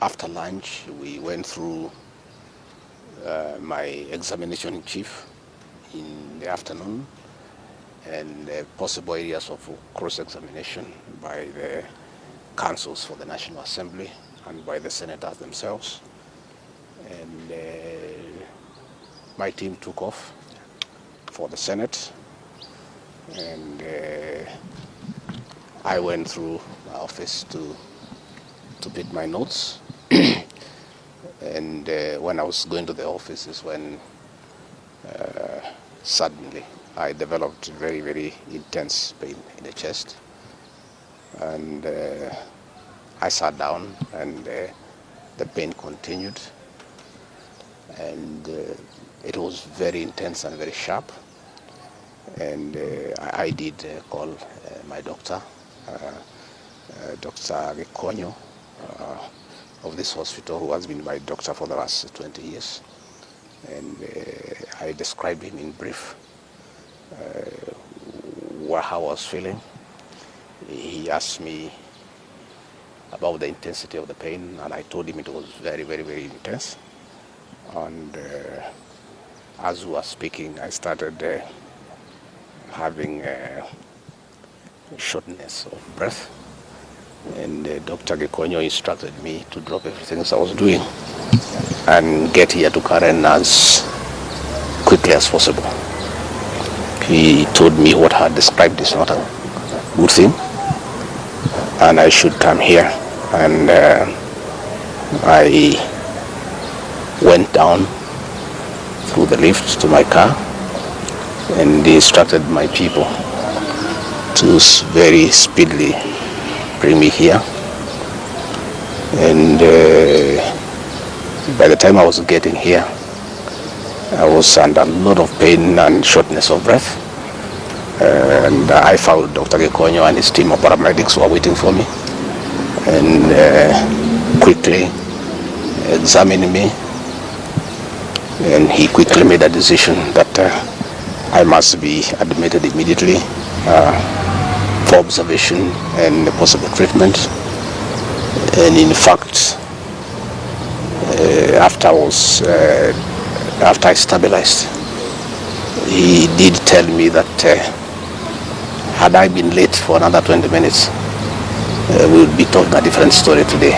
after lunch, we went through my examination in chief in the afternoon and possible areas of cross-examination by the councils for the National Assembly and by the senators themselves. And my team took off for the Senate, and I went through my office to pick my notes. And when I was going to the office is when suddenly I developed very, very intense pain in the chest. And I sat down, and the pain continued. And it was very intense and very sharp. And I did call my doctor, Dr. Gachagua, of this hospital, who has been my doctor for the last 20 years. And I described him in brief how I was feeling. He asked me about the intensity of the pain, and I told him it was very, very, very intense. And as we were speaking, I started having shortness of breath. And Dr. Gachagua instructed me to drop everything I was doing and get here to Karen as quickly as possible. He told me what I had described is not a good thing, and I should come here. And I went down through the lift to my car, and they instructed my people to very speedily bring me here. And by the time I was getting here, I was under a lot of pain and shortness of breath. And I found Dr. Gachagua and his team of paramedics were waiting for me, and quickly examined me. And he quickly made a decision that I must be admitted immediately for observation and possible treatment. And in fact, after I stabilized, he did tell me that had I been late for another 20 minutes, we would be talking a different story today.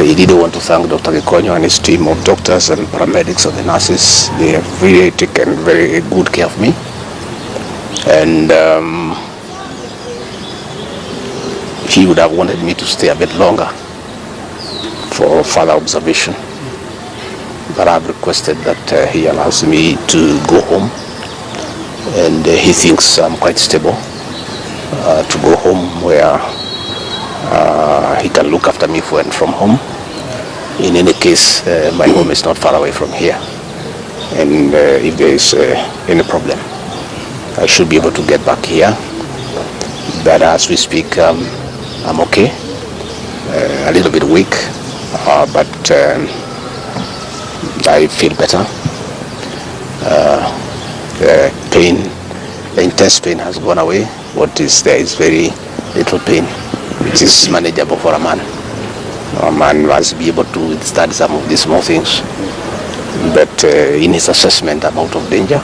He did want to thank Dr. Gachagua and his team of doctors and paramedics and the nurses. They have really taken very good care of me. And he would have wanted me to stay a bit longer for further observation. But I've requested that he allows me to go home. And he thinks I'm quite stable to go home where he can look after me when from home. In any case, my home is not far away from here. And if there is any problem, I should be able to get back here. But as we speak, I'm okay. A little bit weak, but I feel better. The pain, the intense pain has gone away. What is there is very little pain. It is manageable for a man. A man must be able to withstand some of these small things. But in his assessment, I'm out of danger.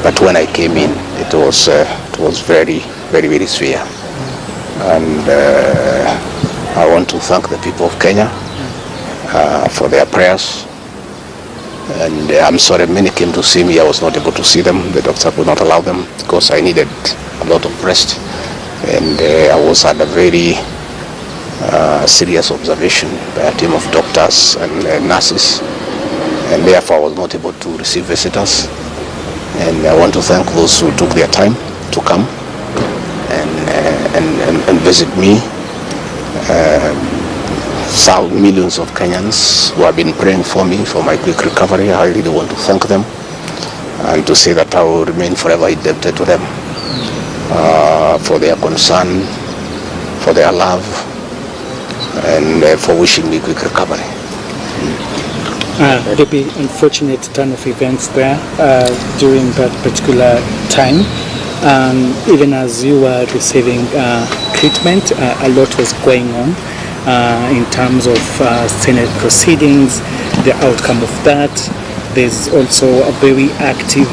But when I came in, it was very, very, very severe. And I want to thank the people of Kenya for their prayers. And I'm sorry many came to see me. I was not able to see them. The doctor could not allow them because I needed a lot of rest. And I was under very serious observation by a team of doctors and nurses. And therefore I was not able to receive visitors. And I want to thank those who took their time to come and visit me. Millions of Kenyans who have been praying for me for my quick recovery. I really want to thank them and to say that I will remain forever indebted to them for their concern, for their love, and for wishing me quick recovery. There'll be unfortunate turn of events there during that particular time. Even as you were receiving treatment, a lot was going on. in terms of Senate proceedings, the outcome of that. There's also a very active,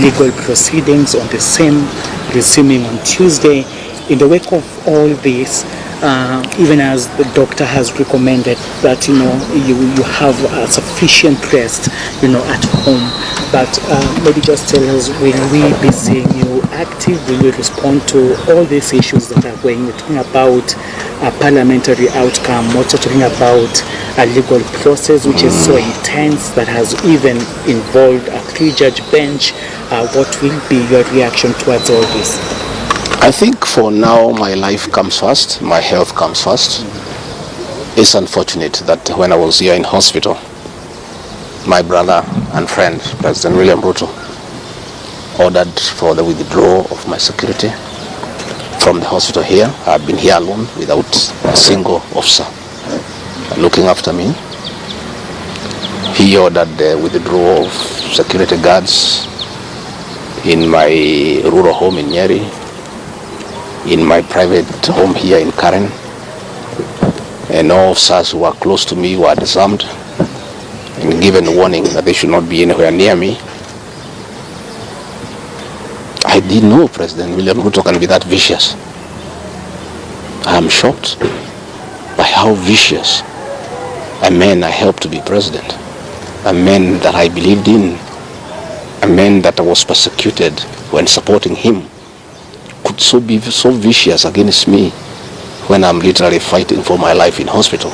legal proceedings on the same, resuming on Tuesday. In the wake of all this, even as the doctor has recommended that you have sufficient rest at home, but maybe just tell us, will we be seeing you active? Will we respond to all these issues that are going? We're talking about a parliamentary outcome, we're also talking about a legal process which is so intense that has even involved a 3-judge bench. What will be your reaction towards all this? I think for now my life comes first, my health comes first. It's unfortunate that when I was here in hospital, my brother and friend, President William RUTO, ordered for the withdrawal of my security from the hospital here. I've been here alone without a single officer looking after me. He ordered the withdrawal of security guards in my rural home in Nyeri, in my private home here in Karen, and all officers who are close to me were disarmed and given warning that they should not be anywhere near me. I didn't know President William RUTO can be that vicious. I am shocked by how vicious a man I helped to be president, a man that I believed in, a man that I was persecuted when supporting him, could be so vicious against me when I'm literally fighting for my life in hospital.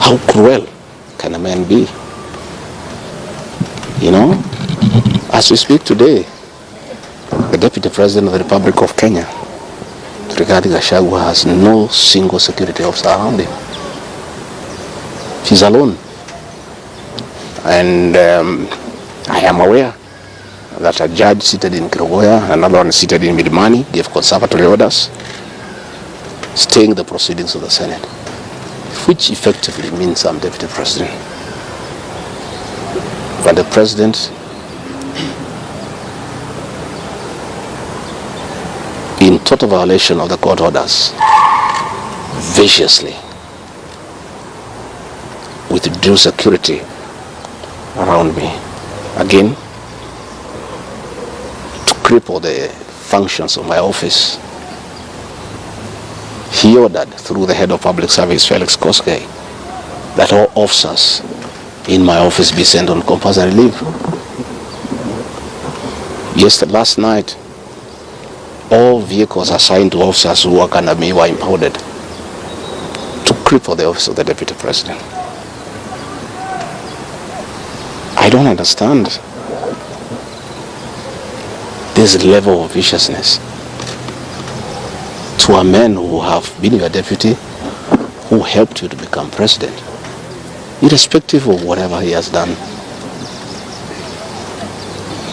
How cruel can a man be? As we speak today, the Deputy President of the Republic of Kenya, Rigathi Gachagua, has no single security officer around him. He's alone. And I am aware that a judge seated in Kirogoya, another one seated in Midimani, gave conservatory orders staying the proceedings of the Senate, which effectively means I'm Deputy President. But the President, in total violation of the court orders, viciously withdrew security around me. Again, to cripple the functions of my office. He ordered through the head of public service, Felix Koskei, that all officers in my office be sent on compulsory leave. Last night, all vehicles assigned to officers who work under me were impounded to cripple the office of the Deputy President. I don't understand this level of viciousness to a man who have been your deputy, who helped you to become president, irrespective of whatever he has done.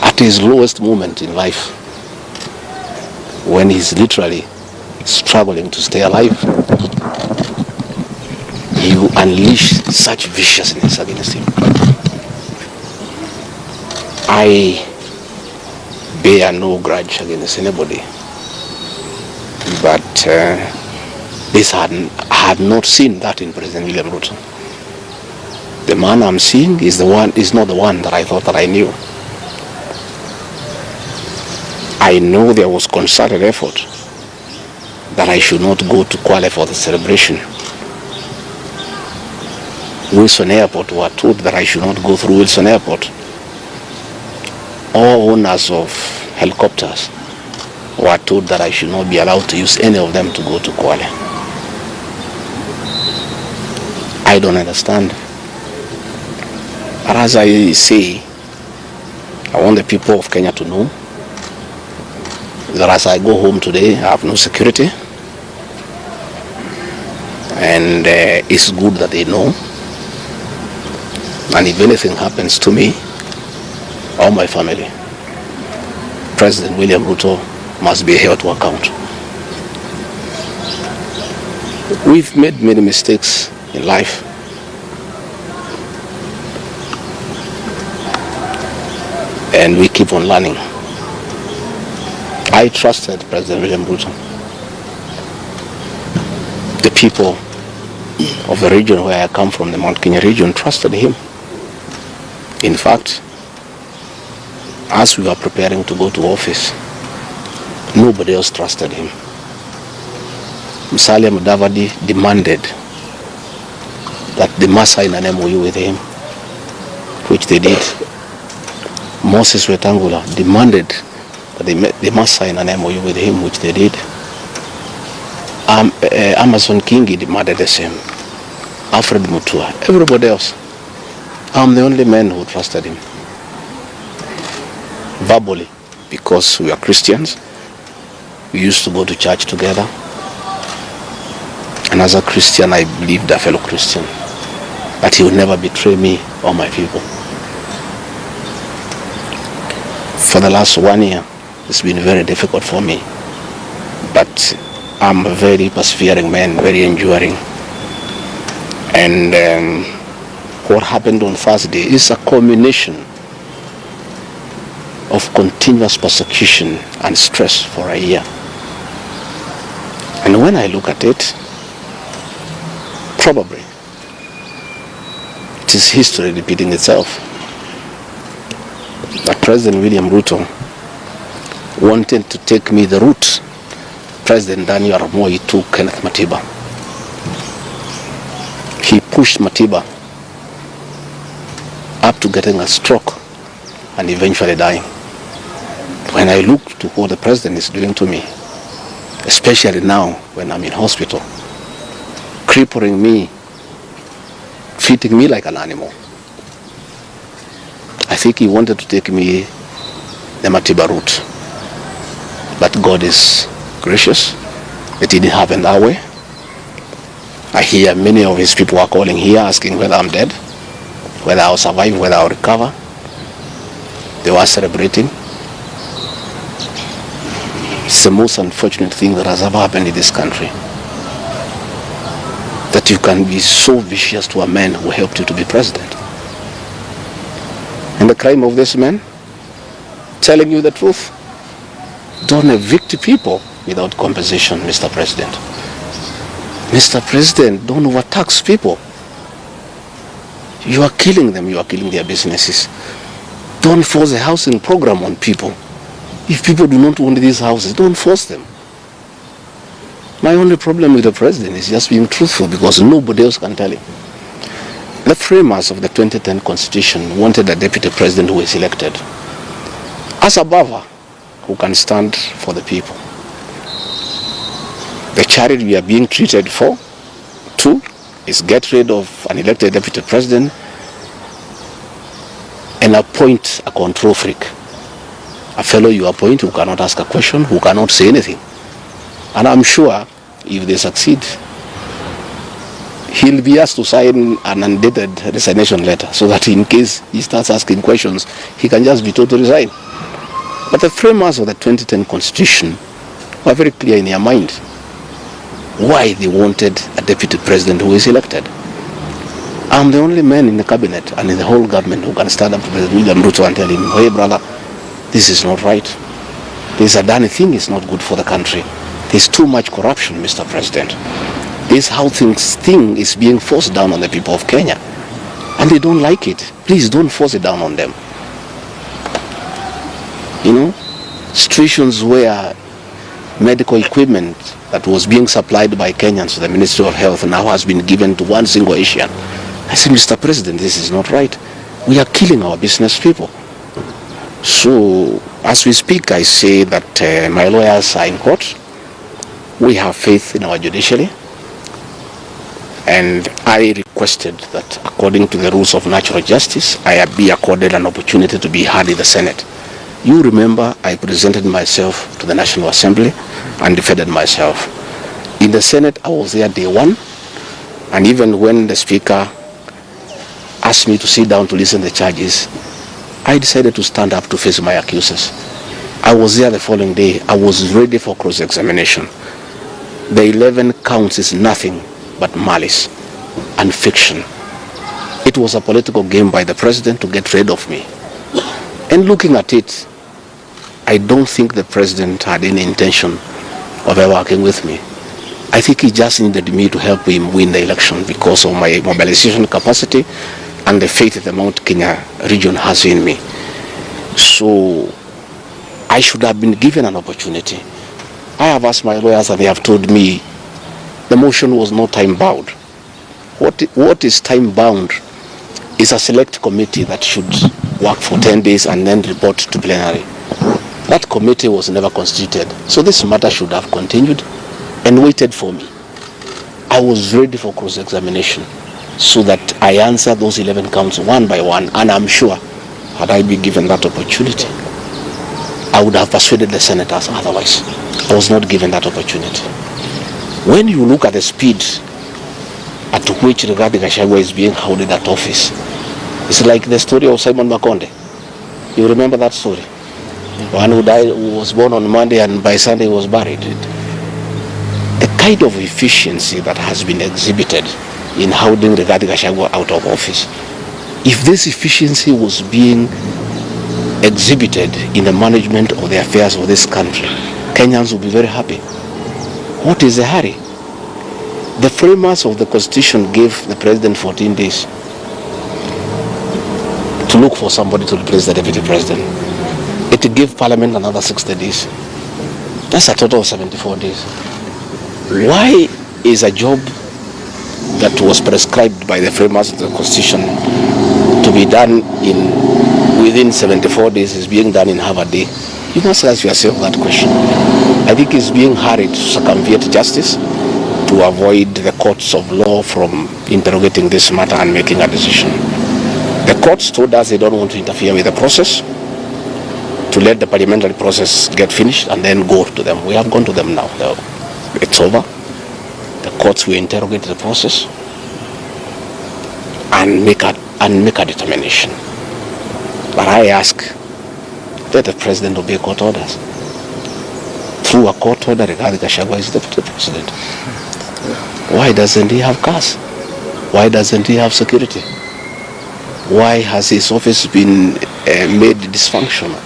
At his lowest moment in life, when he's literally struggling to stay alive, you unleash such viciousness against him. I bear no grudge against anybody, but I had not seen that in President William RUTO. The man I'm seeing is not the one that I thought that I knew. I know there was concerted effort that I should not go to Kwale for the celebration. Wilson Airport were told that I should not go through Wilson Airport. All owners of helicopters were told that I should not be allowed to use any of them to go to Kwale. I don't understand. But as I say, I want the people of Kenya to know that as I go home today, I have no security. And it's good that they know. And if anything happens to me or my family, President William RUTO must be held to account. We've made many mistakes in life. And we keep on learning. I trusted President William RUTO. The people of the region where I come from, the Mount Kenya region, trusted him. In fact, as we were preparing to go to office, nobody else trusted him. Musalia Mudavadi demanded that they must sign an MOU with him, which they did. Moses Wetangula demanded that they must sign an MOU with him, which they did. Amason Kingi demanded the same. Alfred Mutua, everybody else. I'm the only man who trusted him. Verbally, because we are Christians. We used to go to church together. And as a Christian, I believed a fellow Christian that he would never betray me or my people. For the last 1 year, it's been very difficult for me. But I'm a very persevering man, very enduring. And what happened on Thursday is a culmination of continuous persecution and stress for a year. And when I look at it, probably it is history repeating itself. That President William RUTO wanted to take me the route President Daniel Arap Moi took Kenneth Matiba. He pushed Matiba up to getting a stroke and eventually dying. When I look to what the president is doing to me, especially now when I'm in hospital, crippling me, treating me like an animal, I think he wanted to take me the Matiba route. But God is gracious. It didn't happen that way. I hear many of his people are calling here asking whether I'm dead, whether I'll survive, whether I'll recover. They were celebrating. It's the most unfortunate thing that has ever happened in this country. That you can be so vicious to a man who helped you to be president. And the crime of this man, telling you the truth. Don't evict people without compensation, Mr. President. Mr. President, don't overtax people. You are killing them, you are killing their businesses. Don't force a housing program on people. If people do not own these houses, don't force them. My only problem with the president is just being truthful, because nobody else can tell him. The framers of the 2010 Constitution wanted a deputy president who is elected as a buffer who can stand for the people. The charity we are being treated for, too, is get rid of an elected deputy president and appoint a control freak. A fellow you appoint who cannot ask a question, who cannot say anything. And I'm sure if they succeed, he'll be asked to sign an undated resignation letter so that in case he starts asking questions, he can just be told to resign. But the framers of the 2010 Constitution were very clear in their mind why they wanted a deputy president who is elected. I'm the only man in the cabinet and in the whole government who can stand up to President William RUTO and tell him, hey brother, this is not right. This Adani thing is not good for the country. There's too much corruption, Mr. President. This how thing is being forced down on the people of Kenya. And they don't like it. Please don't force it down on them. You know, situations where medical equipment that was being supplied by Kenyans to the Ministry of Health now has been given to one single Asian. I said, Mr. President, this is not right. We are killing our business people. So, as we speak, I say that my lawyers are in court. We have faith in our judiciary. And I requested that according to the rules of natural justice, I be accorded an opportunity to be heard in the Senate. You remember I presented myself to the National Assembly and defended myself. In the Senate, I was there day one, and even when the Speaker asked me to sit down to listen to the charges, I decided to stand up to face my accusers. I was there the following day. I was ready for cross-examination. The 11 counts is nothing but malice and fiction. It was a political game by the president to get rid of me. And looking at it, I don't think the president had any intention of ever working with me. I think he just needed me to help him win the election because of my mobilization capacity and the faith that the Mount Kenya region has in me. So I should have been given an opportunity. I have asked my lawyers and they have told me the motion was not time-bound. What is time-bound is a select committee that should work for 10 days and then report to plenary. That committee was never constituted. So this matter should have continued and waited for me. I was ready for cross-examination so that I answer those 11 counts one by one, and I'm sure had I been given that opportunity, I would have persuaded the senators otherwise. I was not given that opportunity. When you look at the speed at which Rigathi Gachagua is being held at office, it's like the story of Simon Makonde. You remember that story? One who died, who was born on Monday and by Sunday was buried. The kind of efficiency that has been exhibited in holding Rigathi Gachagua out of office, if this efficiency was being exhibited in the management of the affairs of this country, Kenyans would be very happy. What is the hurry? The framers of the Constitution gave the president 14 days to look for somebody to replace the deputy president. It gave Parliament another 60 days. That's a total of 74 days. Why is a job that was prescribed by the framers of the Constitution to be done within 74 days is being done in half a day? You must ask yourself that question. I think it's being hurried to circumvent justice to avoid the courts of law from interrogating this matter and making a decision. The courts told us they don't want to interfere with the process, to let the parliamentary process get finished and then go to them. We have gone to them now. It's over. The courts will interrogate the process and make a determination. But I ask that the president obey court orders. Through a court order, Rigathi Gachagua is deputy president. Why doesn't he have cars? Why doesn't he have security? Why has his office been made dysfunctional?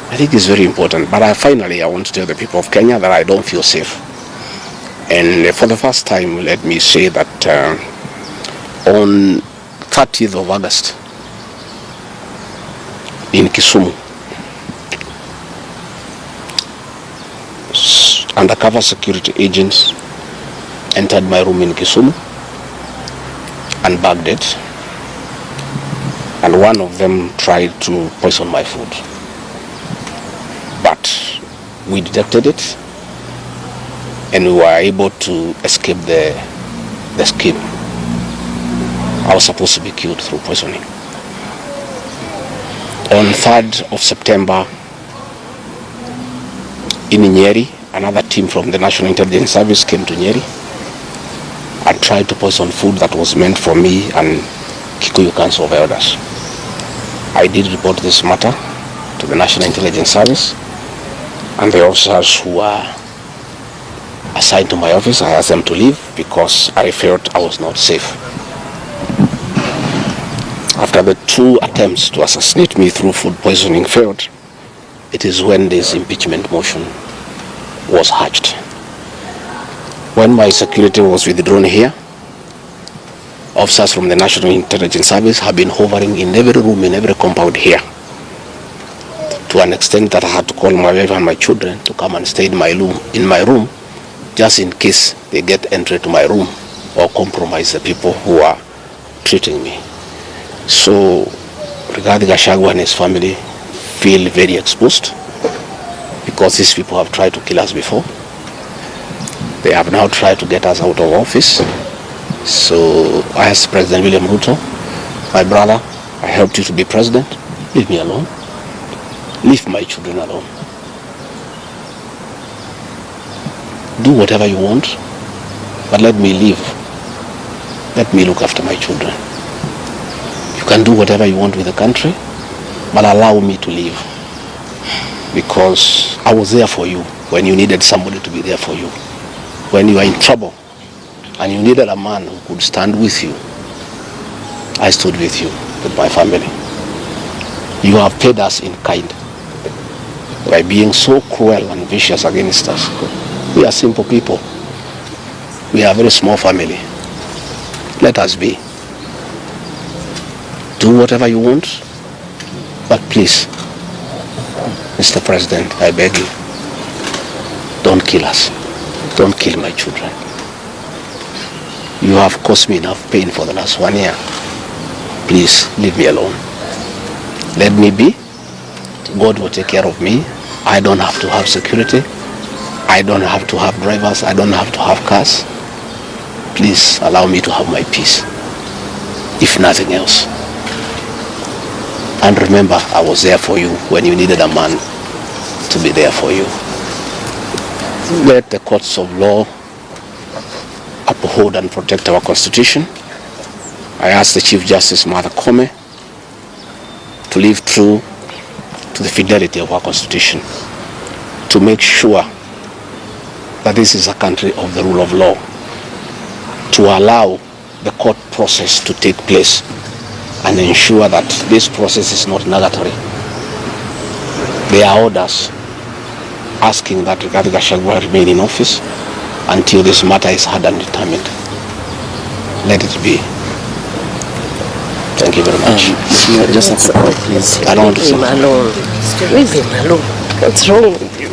I think it's very important. But finally, I want to tell the people of Kenya that I don't feel safe. And for the first time, let me say that on 30th of August, in Kisumu, undercover security agents entered my room in Kisumu and bagged it, and one of them tried to poison my food. But we detected it and we were able to escape the scheme. I was supposed to be killed through poisoning. On 3rd of September, in Nyeri, another team from the National Intelligence Service came to Nyeri and tried to poison food that was meant for me and Kikuyu Council of Elders. I did report this matter to the National Intelligence Service, and the officers who were assigned to my office, I asked them to leave because I felt I was not safe. After the 2 attempts to assassinate me through food poisoning failed, it is when this impeachment motion was hatched. When my security was withdrawn here, officers from the National Intelligence Service have been hovering in every room, in every compound here, to an extent that I had to call my wife and my children to come and stay in my room, just in case they get entry to my room or compromise the people who are treating me. So Rigathi Gachagua and his family feel very exposed because these people have tried to kill us before. They have now tried to get us out of office. So I asked President William RUTO, my brother, I helped you to be president. Leave me alone. Leave my children alone. Do whatever you want, but let me live. Let me look after my children. You can do whatever you want with the country, but allow me to live. Because I was there for you when you needed somebody to be there for you. When you are in trouble and you needed a man who could stand with you, I stood with you, with my family. You have paid us in kind by being so cruel and vicious against us. We are simple people. We are a very small family. Let us be. Do whatever you want, but please, Mr. President, I beg you, don't kill us. Don't kill my children. You have caused me enough pain for the last 1 year. Please, leave me alone. Let me be. God will take care of me. I don't have to have security. I don't have to have drivers. I don't have to have cars. Please allow me to have my peace, if nothing else. And remember, I was there for you when you needed a man to be there for you. Let the courts of law uphold and protect our Constitution. I ask the Chief Justice, Martha Koome, to live true to the fidelity of our Constitution, to make sure that this is a country of the rule of law, to allow the court process to take place and ensure that this process is not nugatory. There are orders asking that Gachagua remain in office until this matter is heard and determined. Let it be. Thank you very much. Just a quick point, please. I don't want to say. Leave him alone. Leave him alone. What's wrong with you?